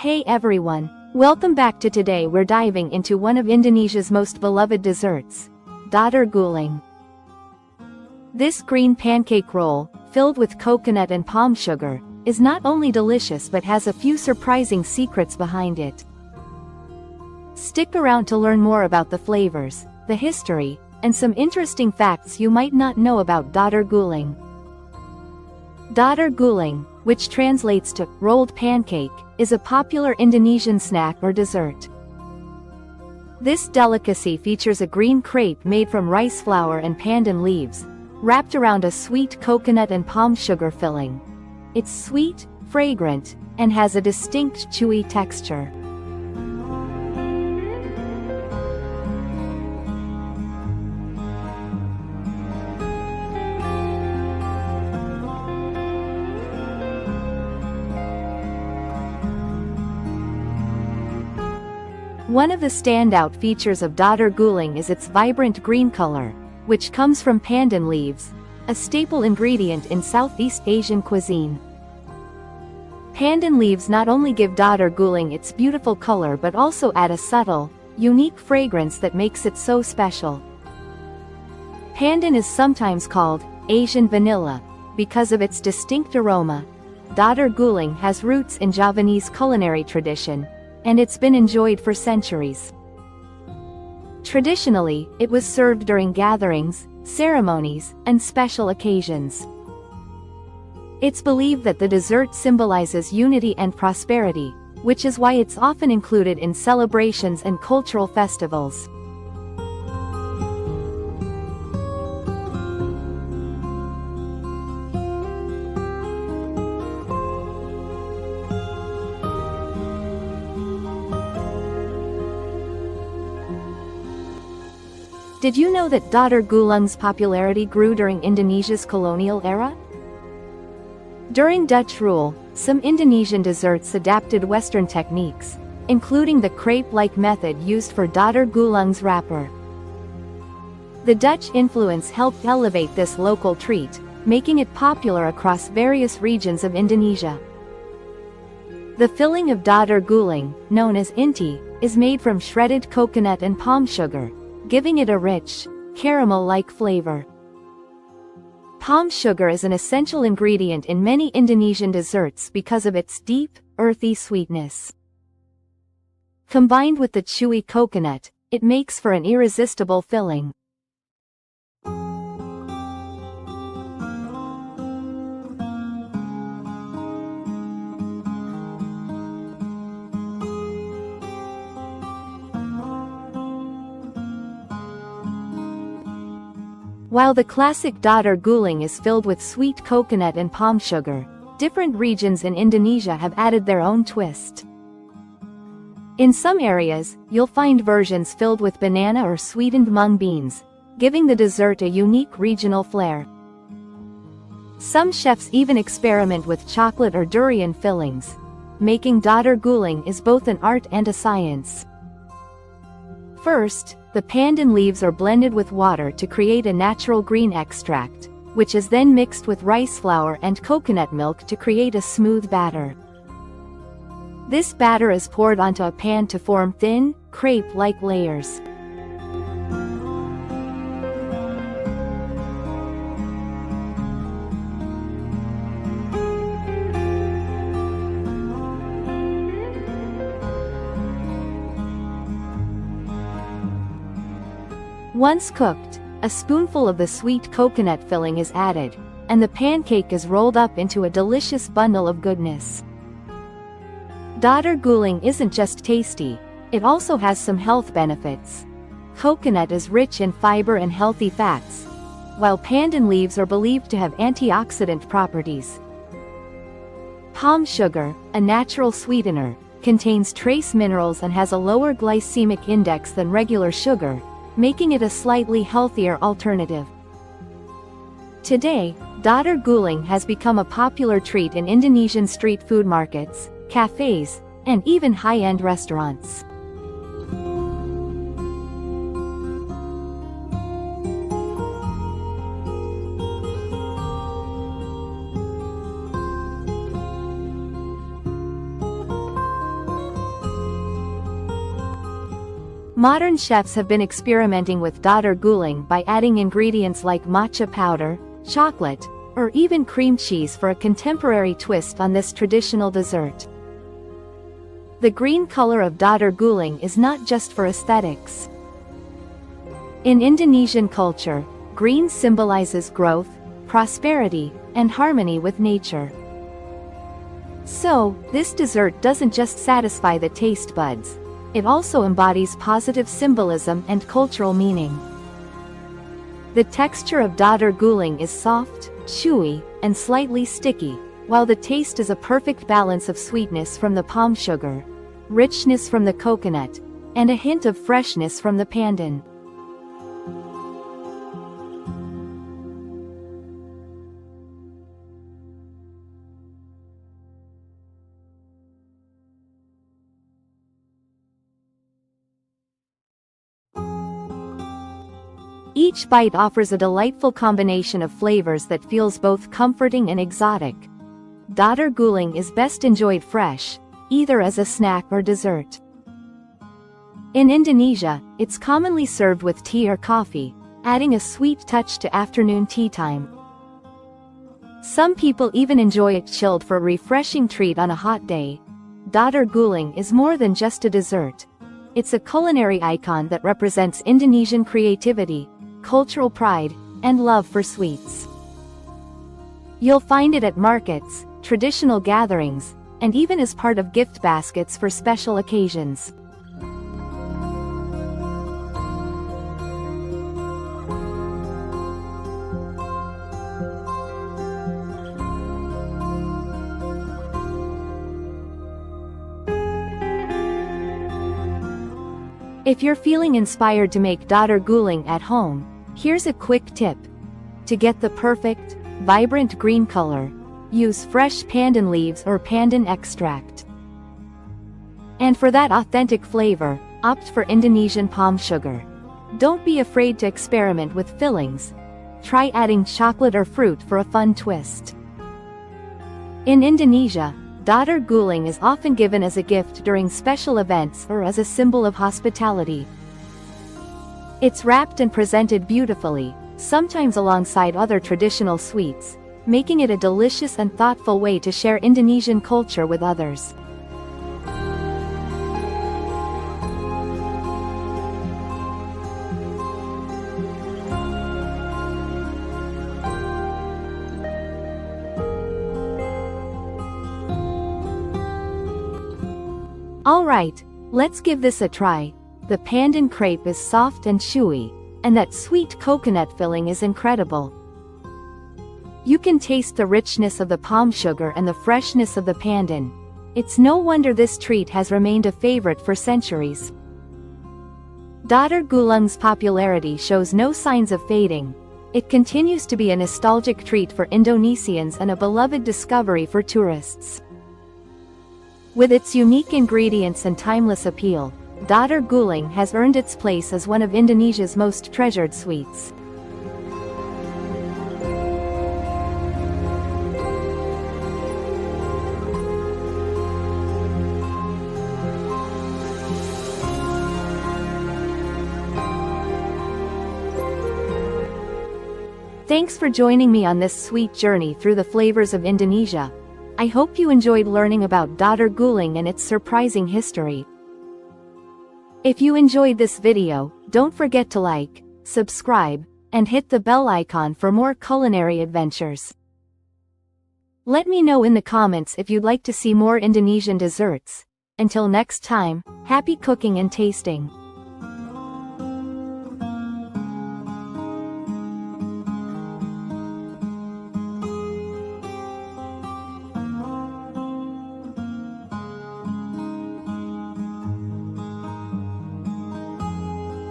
Hey everyone, welcome back to today we're diving into one of Indonesia's most beloved desserts, Dadar Gulung. This green pancake roll, filled with coconut and palm sugar, is not only delicious but has a few surprising secrets behind it. Stick around to learn more about the flavors, the history, and some interesting facts you might not know about Dadar Gulung. Dadar Gulung, which translates to rolled pancake, is a popular Indonesian snack or dessert. This delicacy features a green crepe made from rice flour and pandan leaves, wrapped around a sweet coconut and palm sugar filling. It's sweet, fragrant, and has a distinct chewy texture. One of the standout features of Dadar Gulung is its vibrant green color, which comes from pandan leaves, a staple ingredient in Southeast Asian cuisine. Pandan leaves not only give Dadar Gulung its beautiful color but also add a subtle, unique fragrance that makes it so special. Pandan is sometimes called Asian vanilla because of its distinct aroma. Dadar Gulung has roots in Javanese culinary tradition, and it's been enjoyed for centuries. Traditionally, it was served during gatherings, ceremonies, and special occasions. It's believed that the dessert symbolizes unity and prosperity, which is why it's often included in celebrations and cultural festivals. Did you know that Dadar Gulung's popularity grew during Indonesia's colonial era? During Dutch rule, some Indonesian desserts adapted Western techniques, including the crepe-like method used for Dadar Gulung's wrapper. The Dutch influence helped elevate this local treat, making it popular across various regions of Indonesia. The filling of Dadar Gulung, known as inti, is made from shredded coconut and palm sugar, giving it a rich, caramel-like flavor. Palm sugar is an essential ingredient in many Indonesian desserts because of its deep, earthy sweetness. Combined with the chewy coconut, it makes for an irresistible filling. While the classic Dadar Gulung is filled with sweet coconut and palm sugar, different regions in Indonesia have added their own twist. In some areas, you'll find versions filled with banana or sweetened mung beans, giving the dessert a unique regional flair. Some chefs even experiment with chocolate or durian fillings, making Dadar Gulung is both an art and a science. First, the pandan leaves are blended with water to create a natural green extract, which is then mixed with rice flour and coconut milk to create a smooth batter. This batter is poured onto a pan to form thin, crepe-like layers. Once cooked, a spoonful of the sweet coconut filling is added, and the pancake is rolled up into a delicious bundle of goodness. Dadar Gulung isn't just tasty, it also has some health benefits. Coconut is rich in fiber and healthy fats, while pandan leaves are believed to have antioxidant properties. Palm sugar, a natural sweetener, contains trace minerals and has a lower glycemic index than regular sugar, making it a slightly healthier alternative. Today, Dadar Gulung has become a popular treat in Indonesian street food markets, cafes, and even high-end restaurants. Modern chefs have been experimenting with Dadar Gulung by adding ingredients like matcha powder, chocolate, or even cream cheese for a contemporary twist on this traditional dessert. The green color of Dadar Gulung is not just for aesthetics. In Indonesian culture, green symbolizes growth, prosperity, and harmony with nature. So, this dessert doesn't just satisfy the taste buds. It also embodies positive symbolism and cultural meaning. The texture of Dadar Gulung is soft, chewy, and slightly sticky, while the taste is a perfect balance of sweetness from the palm sugar, richness from the coconut, and a hint of freshness from the pandan. Each bite offers a delightful combination of flavors that feels both comforting and exotic. Dadar Gulung is best enjoyed fresh, either as a snack or dessert. In Indonesia, it's commonly served with tea or coffee, adding a sweet touch to afternoon tea time. Some people even enjoy it chilled for a refreshing treat on a hot day. Dadar Gulung is more than just a dessert. It's a culinary icon that represents Indonesian creativity, cultural pride, and love for sweets. You'll find it at markets, traditional gatherings, and even as part of gift baskets for special occasions. If you're feeling inspired to make Dadar Gulung at home, here's a quick tip. To get the perfect, vibrant green color, use fresh pandan leaves or pandan extract. And for that authentic flavor, opt for Indonesian palm sugar. Don't be afraid to experiment with fillings. Try adding chocolate or fruit for a fun twist. In Indonesia, Dadar Gulung is often given as a gift during special events or as a symbol of hospitality. It's wrapped and presented beautifully, sometimes alongside other traditional sweets, making it a delicious and thoughtful way to share Indonesian culture with others. Alright, let's give this a try. The pandan crepe is soft and chewy, and that sweet coconut filling is incredible. You can taste the richness of the palm sugar and the freshness of the pandan. It's no wonder this treat has remained a favorite for centuries. Dadar Gulung's popularity shows no signs of fading. It continues to be a nostalgic treat for Indonesians and a beloved discovery for tourists. With its unique ingredients and timeless appeal, Dadar Gulung has earned its place as one of Indonesia's most treasured sweets. Thanks for joining me on this sweet journey through the flavors of Indonesia. I hope you enjoyed learning about Dadar Gulung and its surprising history. If you enjoyed this video, don't forget to like, subscribe, and hit the bell icon for more culinary adventures. Let me know in the comments if you'd like to see more Indonesian desserts. Until next time, happy cooking and tasting.